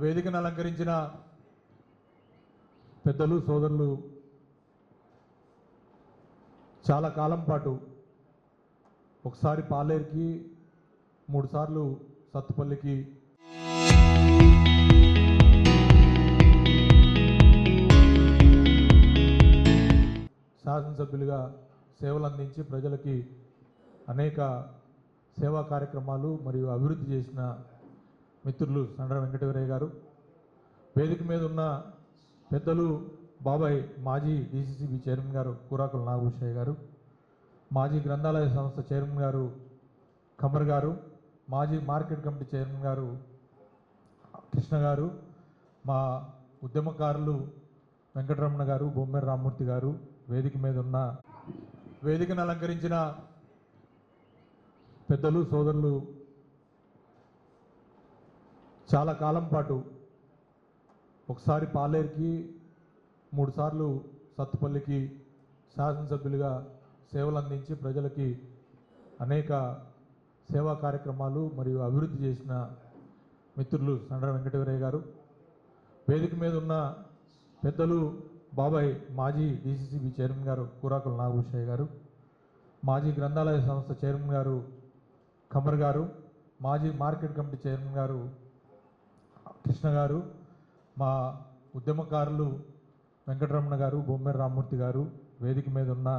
వేదికను అలంకరించిన పెద్దలు సోదరులు చాలా కాలం పాటు ఒకసారి పాలేరుకి 3 సార్లు సత్తుపల్లికి శాసనసభ్యులుగా సేవలు అందించి ప్రజలకి అనేక సేవా కార్యక్రమాలు మరియు అభివృద్ధి చేసిన మిత్రులు సండ్ర వెంకటవీరయ్య గారు, వేదిక మీద ఉన్న పెద్దలు బాబాయ్ మాజీ డీసీసీబీ చైర్మన్ గారు కూరాకుల నాగభూషయ్య గారు, మాజీ గ్రంథాలయ సంస్థ చైర్మన్ గారు కమర్ గారు, మాజీ మార్కెట్ కమిటీ చైర్మన్ గారు కృష్ణ గారు, మా ఉద్యమకారులు వెంకటరమణ గారు, బొమ్మెర రామ్మూర్తి గారు, వేదిక మీద ఉన్న వేదికను అలంకరించిన పెద్దలు సోదరులు చాలా కాలం పాటు ఒకసారి పాలేరుకి 3 సార్లు సత్తుపల్లికి శాసనసభ్యులుగా సేవలు అందించి ప్రజలకి అనేక సేవా కార్యక్రమాలు మరియు అభివృద్ధి చేసిన మిత్రులు సండ్ర వెంకటవీరయ్య గారు, వేదిక మీద ఉన్న పెద్దలు బాబాయ్ మాజీ డీసీసీబీ చైర్మన్ గారు కూరాకుల నాగభూషయ్య గారు, మాజీ గ్రంథాలయ సంస్థ చైర్మన్ గారు కమర్ గారు, మాజీ మార్కెట్ కమిటీ చైర్మన్ గారు కృష్ణ గారు, మా ఉద్యమకారులు వెంకటరమణ గారు, బొమ్మెర రామ్మూర్తి గారు, వేదిక మీద ఉన్న